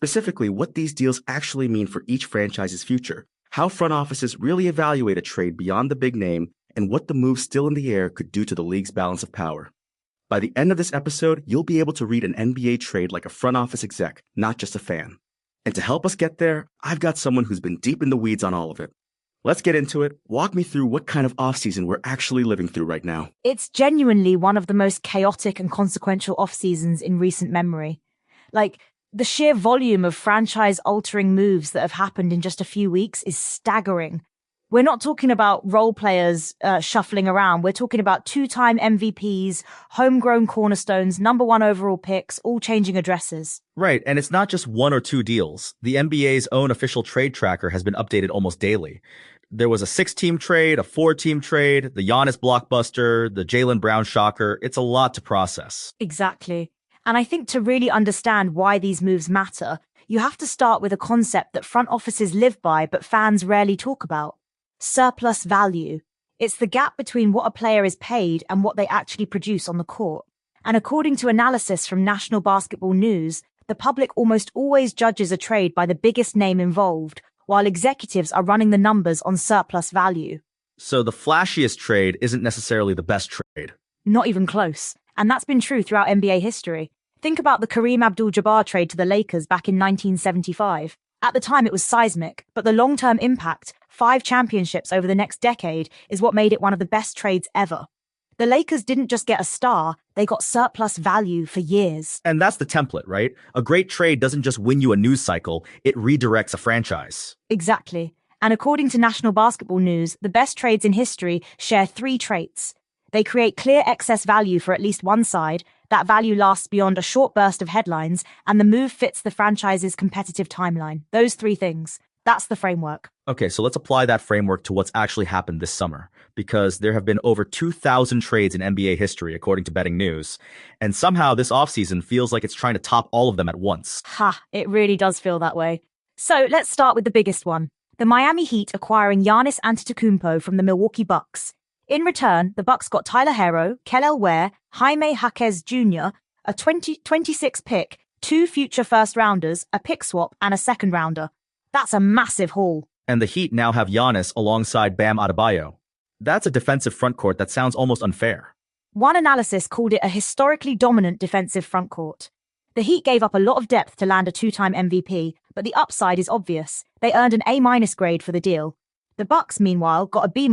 Specifically, what these deals actually mean for each franchise's future, how front offices really evaluate a trade beyond the big name, and what the move still in the air could do to the league's balance of power. By the end of this episode, you'll be able to read an NBA trade like a front office exec, not just a fan. And to help us get there, I've got someone who's been deep in the weeds on all of it. Let's get into it. Walk me through what kind of offseason we're actually living through right now. It's genuinely one of the most chaotic and consequential off-seasons in recent memory. The sheer volume of franchise-altering moves that have happened in just a few weeks is staggering. We're not talking about role players shuffling around. We're talking about two-time MVPs, homegrown cornerstones, number one overall picks, all changing addresses. Right, and it's not just one or two deals. The NBA's own official trade tracker has been updated almost daily. There was a 6-team trade, a 4-team trade, the Giannis blockbuster, the Jaylen Brown shocker. It's a lot to process. Exactly. And I think to really understand why these moves matter, you have to start with a concept that front offices live by but fans rarely talk about. Surplus value. It's the gap between what a player is paid and what they actually produce on the court. And according to analysis from National Basketball News, the public almost always judges a trade by the biggest name involved, while executives are running the numbers on surplus value. So the flashiest trade isn't necessarily the best trade. Not even close. And that's been true throughout NBA history. Think about the Kareem Abdul-Jabbar trade to the Lakers back in 1975. At the time, it was seismic, but the long-term impact, 5 championships over the next decade, is what made it one of the best trades ever. The Lakers didn't just get a star, they got surplus value for years. And that's the template, right? A great trade doesn't just win you a news cycle, it redirects a franchise. Exactly. And according to National Basketball News, the best trades in history share 3 traits. They create clear excess value for at least one side, that value lasts beyond a short burst of headlines, and the move fits the franchise's competitive timeline. Those 3 things. That's the framework. Okay, so let's apply that framework to what's actually happened this summer, because there have been over 2,000 trades in NBA history, according to Betting News, and somehow this offseason feels like it's trying to top all of them at once. It really does feel that way. So let's start with the biggest one. The Miami Heat acquiring Giannis Antetokounmpo from the Milwaukee Bucks. In return, the Bucks got Tyler Herro, Kel'el Ware, Jaime Jaquez Jr., a 2026 pick, 2 future first-rounders, a pick swap, and a second-rounder. That's a massive haul. And the Heat now have Giannis alongside Bam Adebayo. That's a defensive frontcourt that sounds almost unfair. One analysis called it a historically dominant defensive frontcourt. The Heat gave up a lot of depth to land a 2-time MVP, but the upside is obvious. They earned an A- grade for the deal. The Bucks, meanwhile, got a B-.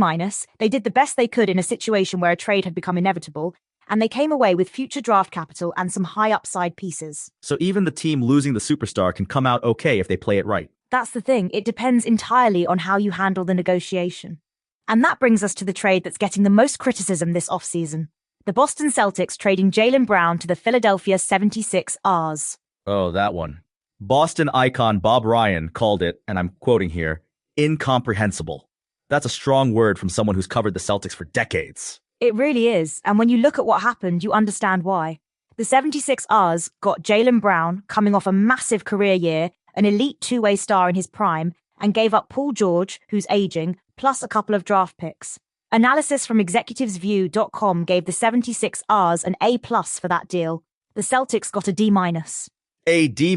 They did the best they could in a situation where a trade had become inevitable, and they came away with future draft capital and some high upside pieces. So even the team losing the superstar can come out okay if they play it right. That's the thing. It depends entirely on how you handle the negotiation. And that brings us to the trade that's getting the most criticism this offseason. The Boston Celtics trading Jaylen Brown to the Philadelphia 76ers. Oh, that one. Boston icon Bob Ryan called it, and I'm quoting here, incomprehensible. That's a strong word from someone who's covered the Celtics for decades. It really is, and when you look at what happened, you understand why. The 76ers got Jaylen Brown, coming off a massive career year, an elite 2-way star in his prime, and gave up Paul George, who's aging, plus a couple of draft picks. Analysis from ExecutivesView.com gave the 76ers an A+ for that deal. The Celtics got a D-. A D-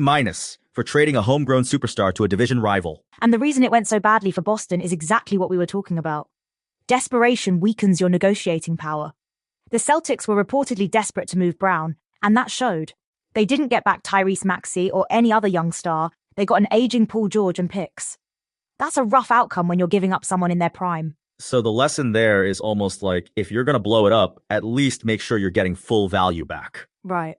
for trading a homegrown superstar to a division rival. And the reason it went so badly for Boston is exactly what we were talking about. Desperation weakens your negotiating power. The Celtics were reportedly desperate to move Brown, and that showed. They didn't get back Tyrese Maxey or any other young star. They got an aging Paul George and picks. That's a rough outcome when you're giving up someone in their prime. So the lesson there is almost like, if you're going to blow it up, at least make sure you're getting full value back. Right.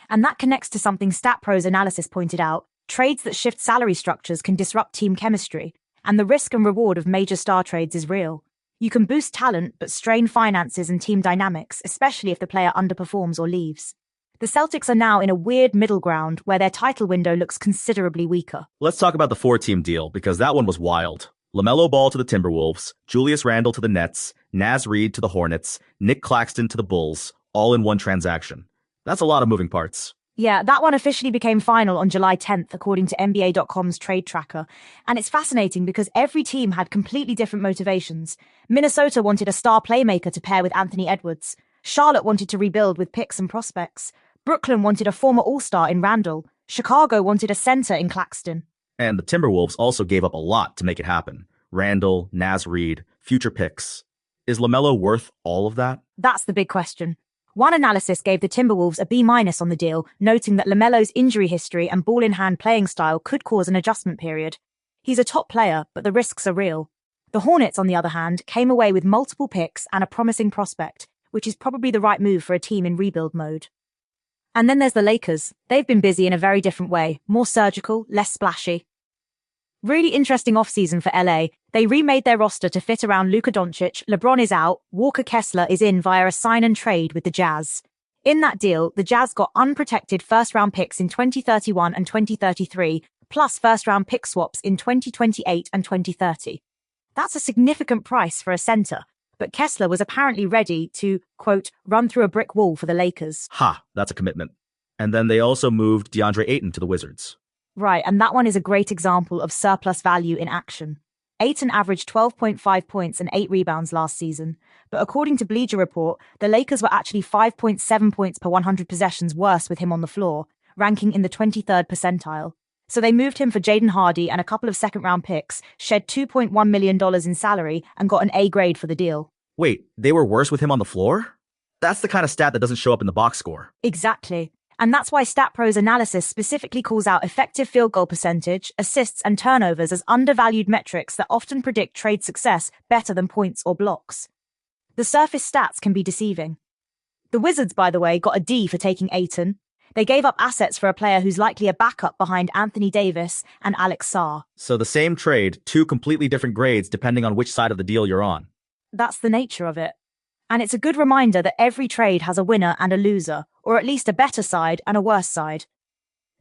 And that connects to something StatPro's analysis pointed out. Trades that shift salary structures can disrupt team chemistry, and the risk and reward of major star trades is real. You can boost talent, but strain finances and team dynamics, especially if the player underperforms or leaves. The Celtics are now in a weird middle ground where their title window looks considerably weaker. Let's talk about the 4-team deal, because that one was wild. LaMelo Ball to the Timberwolves, Julius Randle to the Nets, Naz Reid to the Hornets, Nick Claxton to the Bulls, all in one transaction. That's a lot of moving parts. Yeah, that one officially became final on July 10th, according to NBA.com's trade tracker. And it's fascinating because every team had completely different motivations. Minnesota wanted a star playmaker to pair with Anthony Edwards. Charlotte wanted to rebuild with picks and prospects. Brooklyn wanted a former All-Star in Randle. Chicago wanted a center in Claxton. And the Timberwolves also gave up a lot to make it happen. Randall, Naz Reid, future picks. Is LaMelo worth all of that? That's the big question. One analysis gave the Timberwolves a B- on the deal, noting that LaMelo's injury history and ball-in-hand playing style could cause an adjustment period. He's a top player, but the risks are real. The Hornets, on the other hand, came away with multiple picks and a promising prospect, which is probably the right move for a team in rebuild mode. And then there's the Lakers. They've been busy in a very different way, more surgical, less splashy. Really interesting offseason for LA. They remade their roster to fit around Luka Doncic, LeBron is out, Walker Kessler is in via a sign and trade with the Jazz. In that deal, the Jazz got unprotected first-round picks in 2031 and 2033, plus first-round pick swaps in 2028 and 2030. That's a significant price for a center, but Kessler was apparently ready to, quote, run through a brick wall for the Lakers. Ha, that's a commitment. And then they also moved DeAndre Ayton to the Wizards. Right, and that one is a great example of surplus value in action. Ayton averaged 12.5 points and 8 rebounds last season, but according to Bleacher Report, the Lakers were actually 5.7 points per 100 possessions worse with him on the floor, ranking in the 23rd percentile. So they moved him for Jaden Hardy and a couple of second-round picks, shed $2.1 million in salary, and got an A grade for the deal. Wait, they were worse with him on the floor? That's the kind of stat that doesn't show up in the box score. Exactly. And that's why StatPro's analysis specifically calls out effective field goal percentage, assists, and turnovers as undervalued metrics that often predict trade success better than points or blocks. The surface stats can be deceiving. The Wizards, by the way, got a D for taking Ayton. They gave up assets for a player who's likely a backup behind Anthony Davis and Alex Sarr. So the same trade, 2 completely different grades depending on which side of the deal you're on. That's the nature of it. And it's a good reminder that every trade has a winner and a loser, or at least a better side and a worse side.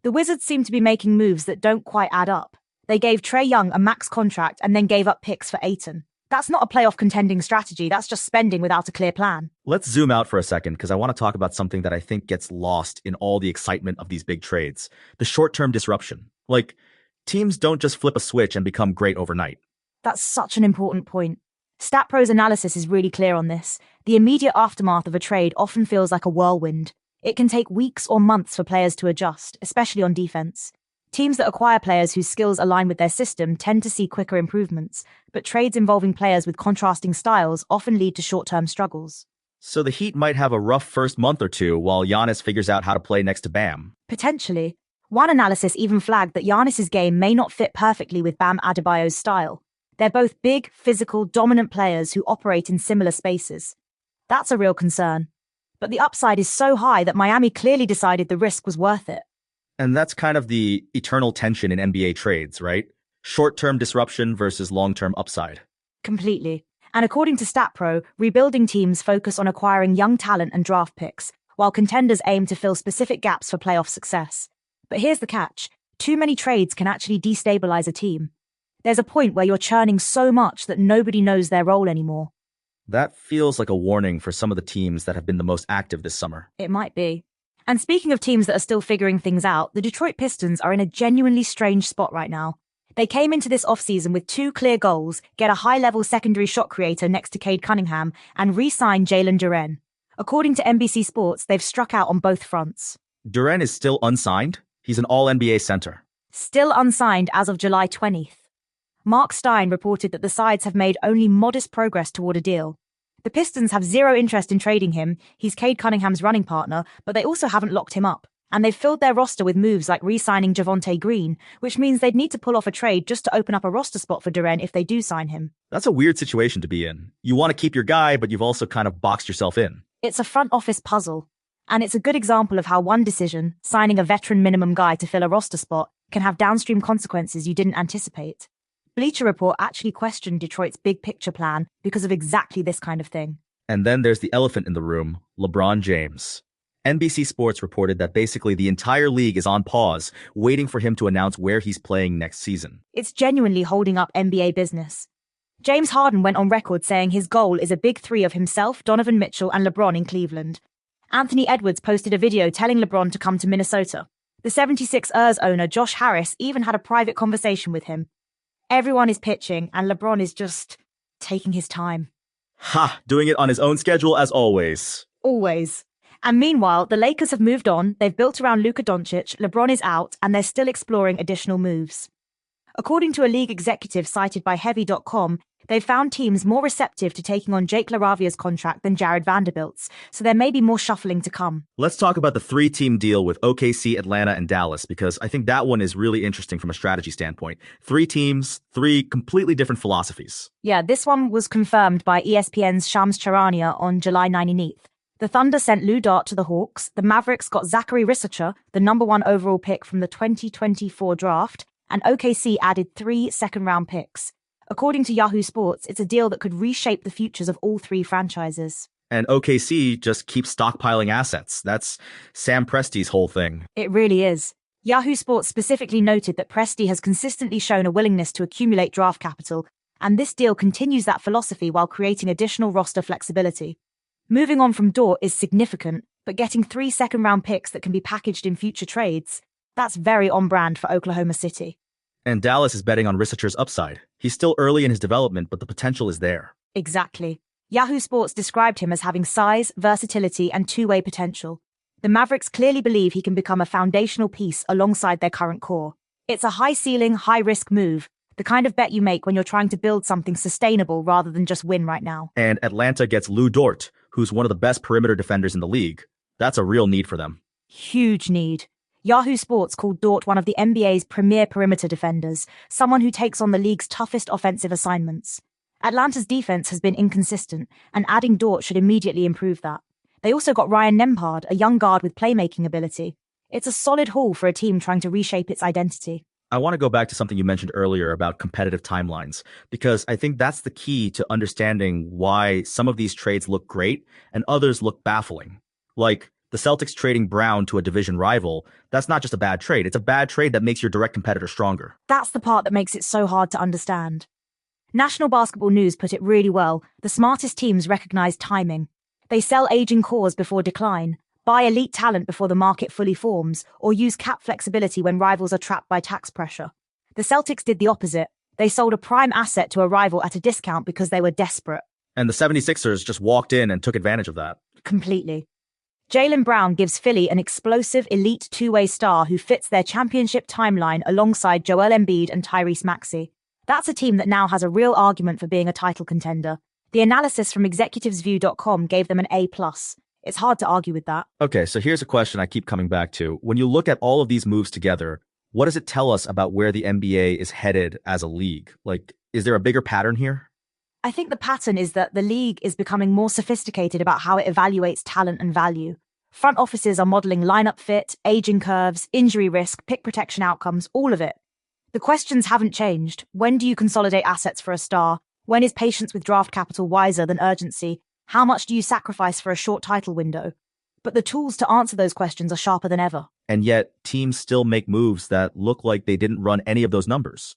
The Wizards seem to be making moves that don't quite add up. They gave Trae Young a max contract and then gave up picks for Ayton. That's not a playoff contending strategy, that's just spending without a clear plan. Let's zoom out for a second because I want to talk about something that I think gets lost in all the excitement of these big trades. The short-term disruption. Like, teams don't just flip a switch and become great overnight. That's such an important point. StatPro's analysis is really clear on this. The immediate aftermath of a trade often feels like a whirlwind. It can take weeks or months for players to adjust, especially on defense. Teams that acquire players whose skills align with their system tend to see quicker improvements, but trades involving players with contrasting styles often lead to short-term struggles. So the Heat might have a rough first month or two while Giannis figures out how to play next to Bam. Potentially. One analysis even flagged that Giannis's game may not fit perfectly with Bam Adebayo's style. They're both big, physical, dominant players who operate in similar spaces. That's a real concern. But the upside is so high that Miami clearly decided the risk was worth it. And that's kind of the eternal tension in NBA trades, right? Short-term disruption versus long-term upside. Completely. And according to StatPro, rebuilding teams focus on acquiring young talent and draft picks, while contenders aim to fill specific gaps for playoff success. But here's the catch. Too many trades can actually destabilize a team. There's a point where you're churning so much that nobody knows their role anymore. That feels like a warning for some of the teams that have been the most active this summer. It might be. And speaking of teams that are still figuring things out, the Detroit Pistons are in a genuinely strange spot right now. They came into this offseason with 2 clear goals, get a high-level secondary shot creator next to Cade Cunningham, and re-sign Jalen Duren. According to NBC Sports, they've struck out on both fronts. Duren is still unsigned? He's an all-NBA center. Still unsigned as of July 20th. Mark Stein reported that the sides have made only modest progress toward a deal. The Pistons have zero interest in trading him. He's Cade Cunningham's running partner, but they also haven't locked him up. And they've filled their roster with moves like re-signing Javonte Green, which means they'd need to pull off a trade just to open up a roster spot for Duren if they do sign him. That's a weird situation to be in. You want to keep your guy, but you've also kind of boxed yourself in. It's a front office puzzle. And it's a good example of how one decision, signing a veteran minimum guy to fill a roster spot, can have downstream consequences you didn't anticipate. Bleacher Report actually questioned Detroit's big picture plan because of exactly this kind of thing. And then there's the elephant in the room, LeBron James. NBC Sports reported that basically the entire league is on pause, waiting for him to announce where he's playing next season. It's genuinely holding up NBA business. James Harden went on record saying his goal is a big 3 of himself, Donovan Mitchell, and LeBron in Cleveland. Anthony Edwards posted a video telling LeBron to come to Minnesota. The 76ers owner, Josh Harris, even had a private conversation with him. Everyone is pitching, and LeBron is just taking his time. Ha! Doing it on his own schedule as always. Always. And meanwhile, the Lakers have moved on, they've built around Luka Doncic, LeBron is out, and they're still exploring additional moves. According to a league executive cited by Heavy.com, they've found teams more receptive to taking on Jake LaRavia's contract than Jared Vanderbilt's, so there may be more shuffling to come. Let's talk about the three-team deal with OKC, Atlanta, and Dallas, because I think that one is really interesting from a strategy standpoint. 3 teams, 3 completely different philosophies. Yeah, this one was confirmed by ESPN's Shams Charania on July 19th. The Thunder sent Lou Dort to the Hawks, the Mavericks got Zachary Risacher, the number 1 overall pick from the 2024 draft, and OKC added 3 second-round picks. According to Yahoo Sports, it's a deal that could reshape the futures of all 3 franchises. And OKC just keeps stockpiling assets. That's Sam Presti's whole thing. It really is. Yahoo Sports specifically noted that Presti has consistently shown a willingness to accumulate draft capital, and this deal continues that philosophy while creating additional roster flexibility. Moving on from Dort is significant, but getting 3 second-round picks that can be packaged in future trades, that's very on-brand for Oklahoma City. And Dallas is betting on Risacher's upside. He's still early in his development, but the potential is there. Exactly. Yahoo Sports described him as having size, versatility, and two-way potential. The Mavericks clearly believe he can become a foundational piece alongside their current core. It's a high-ceiling, high-risk move, the kind of bet you make when you're trying to build something sustainable rather than just win right now. And Atlanta gets Lou Dort, who's one of the best perimeter defenders in the league. That's a real need for them. Huge need. Yahoo Sports called Dort one of the NBA's premier perimeter defenders, someone who takes on the league's toughest offensive assignments. Atlanta's defense has been inconsistent, and adding Dort should immediately improve that. They also got Ryan Nembhard, a young guard with playmaking ability. It's a solid haul for a team trying to reshape its identity. I want to go back to something you mentioned earlier about competitive timelines, because I think that's the key to understanding why some of these trades look great and others look baffling. Like the Celtics trading Brown to a division rival, that's not just a bad trade. It's a bad trade that makes your direct competitor stronger. That's the part that makes it so hard to understand. National Basketball News put it really well. The smartest teams recognize timing. They sell aging cores before decline, buy elite talent before the market fully forms, or use cap flexibility when rivals are trapped by tax pressure. The Celtics did the opposite. They sold a prime asset to a rival at a discount because they were desperate. And the 76ers just walked in and took advantage of that. Completely. Jaylen Brown gives Philly an explosive elite two-way star who fits their championship timeline alongside Joel Embiid and Tyrese Maxey. That's a team that now has a real argument for being a title contender. The analysis from executivesview.com gave them an A+. It's hard to argue with that. Okay, so here's a question I keep coming back to. When you look at all of these moves together, what does it tell us about where the NBA is headed as a league? Like, is there a bigger pattern here? I think the pattern is that the league is becoming more sophisticated about how it evaluates talent and value. Front offices are modeling lineup fit, aging curves, injury risk, pick protection outcomes, all of it. The questions haven't changed. When do you consolidate assets for a star? When is patience with draft capital wiser than urgency? How much do you sacrifice for a short title window? But the tools to answer those questions are sharper than ever. And yet, teams still make moves that look like they didn't run any of those numbers.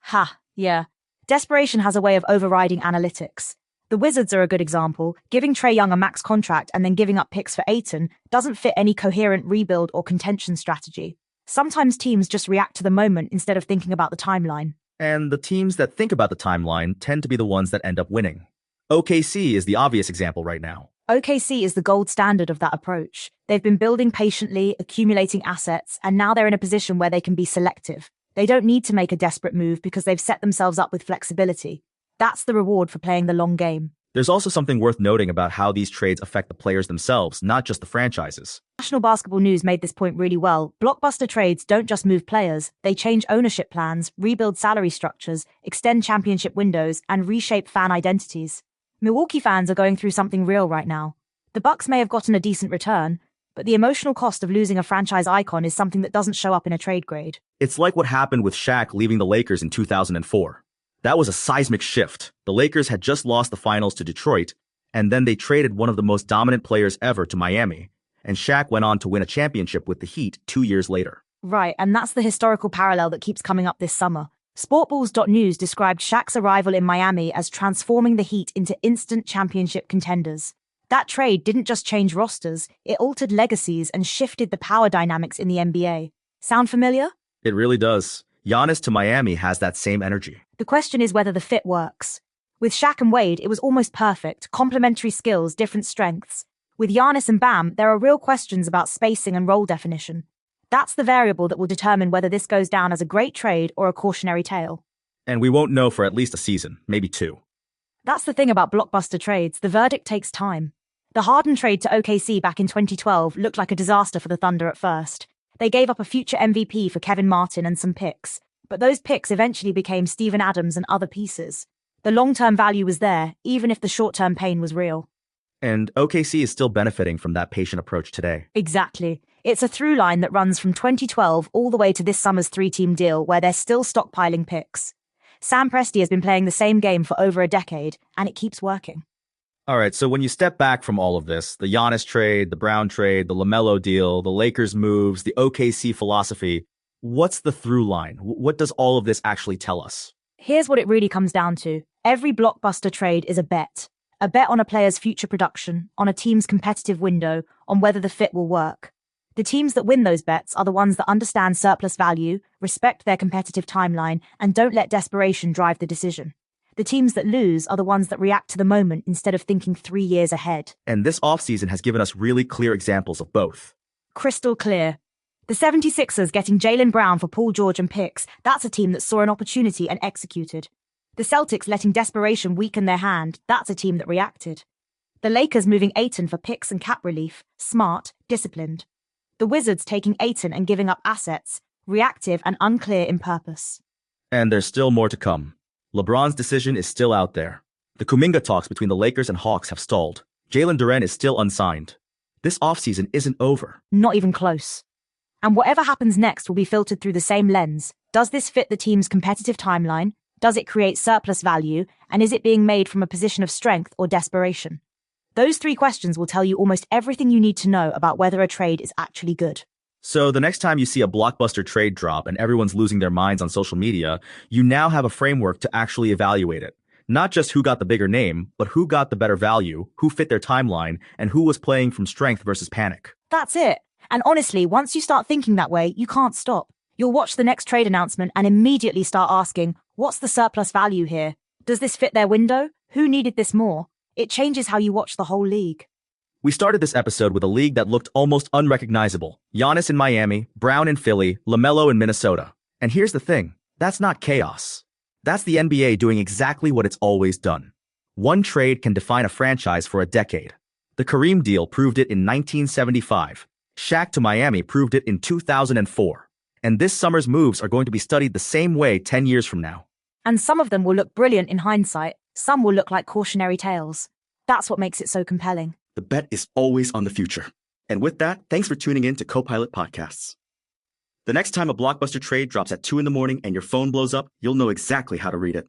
Yeah. Desperation has a way of overriding analytics. The Wizards are a good example. Giving Trae Young a max contract and then giving up picks for Ayton doesn't fit any coherent rebuild or contention strategy. Sometimes teams just react to the moment instead of thinking about the timeline. And the teams that think about the timeline tend to be the ones that end up winning. OKC is the obvious example right now. OKC is the gold standard of that approach. They've been building patiently, accumulating assets, and now they're in a position where they can be selective. They don't need to make a desperate move because they've set themselves up with flexibility. That's the reward for playing the long game. There's also something worth noting about how these trades affect the players themselves, not just the franchises. National Basketball News made this point really well. Blockbuster trades don't just move players, they change ownership plans, rebuild salary structures, extend championship windows, and reshape fan identities. Milwaukee fans are going through something real right now. The Bucks may have gotten a decent return, but the emotional cost of losing a franchise icon is something that doesn't show up in a trade grade. It's like what happened with Shaq leaving the Lakers in 2004. That was a seismic shift. The Lakers had just lost the finals to Detroit, and then they traded one of the most dominant players ever to Miami, and Shaq went on to win a championship with the Heat 2 years later. Right, and that's the historical parallel that keeps coming up this summer. Sportballs.news described Shaq's arrival in Miami as transforming the Heat into instant championship contenders. That trade didn't just change rosters, it altered legacies and shifted the power dynamics in the NBA. Sound familiar? It really does. Giannis to Miami has that same energy. The question is whether the fit works. With Shaq and Wade, it was almost perfect, complementary skills, different strengths. With Giannis and Bam, there are real questions about spacing and role definition. That's the variable that will determine whether this goes down as a great trade or a cautionary tale. And we won't know for at least a season, maybe two. That's the thing about blockbuster trades, the verdict takes time. The Harden trade to OKC back in 2012 looked like a disaster for the Thunder at first. They gave up a future MVP for Kevin Martin and some picks, but those picks eventually became Steven Adams and other pieces. The long-term value was there, even if the short-term pain was real. And OKC is still benefiting from that patient approach today. Exactly. It's a through line that runs from 2012 all the way to this summer's three-team deal where they're still stockpiling picks. Sam Presti has been playing the same game for over a decade, and it keeps working. All right, so when you step back from all of this, the Giannis trade, the Brown trade, the LaMelo deal, the Lakers moves, the OKC philosophy, what's the through line? What does all of this actually tell us? Here's what it really comes down to. Every blockbuster trade is a bet. A bet on a player's future production, on a team's competitive window, on whether the fit will work. The teams that win those bets are the ones that understand surplus value, respect their competitive timeline, and don't let desperation drive the decision. The teams that lose are the ones that react to the moment instead of thinking 3 years ahead. And this offseason has given us really clear examples of both. Crystal clear. The 76ers getting Jaylen Brown for Paul George and picks, that's a team that saw an opportunity and executed. The Celtics letting desperation weaken their hand, that's a team that reacted. The Lakers moving Ayton for picks and cap relief, smart, disciplined. The Wizards taking Ayton and giving up assets, reactive and unclear in purpose. And there's still more to come. LeBron's decision is still out there. The Kuminga talks between the Lakers and Hawks have stalled. Jalen Duren is still unsigned. This offseason isn't over. Not even close. And whatever happens next will be filtered through the same lens. Does this fit the team's competitive timeline? Does it create surplus value? And is it being made from a position of strength or desperation? Those 3 questions will tell you almost everything you need to know about whether a trade is actually good. So the next time you see a blockbuster trade drop and everyone's losing their minds on social media, you now have a framework to actually evaluate it. Not just who got the bigger name, but who got the better value, who fit their timeline, and who was playing from strength versus panic. That's it. And honestly, once you start thinking that way, you can't stop. You'll watch the next trade announcement and immediately start asking, what's the surplus value here? Does this fit their window? Who needed this more? It changes how you watch the whole league. We started this episode with a league that looked almost unrecognizable. Giannis in Miami, Brown in Philly, LaMelo in Minnesota. And here's the thing, that's not chaos. That's the NBA doing exactly what it's always done. One trade can define a franchise for a decade. The Kareem deal proved it in 1975. Shaq to Miami proved it in 2004. And this summer's moves are going to be studied the same way 10 years from now. And some of them will look brilliant in hindsight. Some will look like cautionary tales. That's what makes it so compelling. The bet is always on the future. And with that, thanks for tuning in to Copilot Podcasts. The next time a blockbuster trade drops at 2 in the morning and your phone blows up, you'll know exactly how to read it.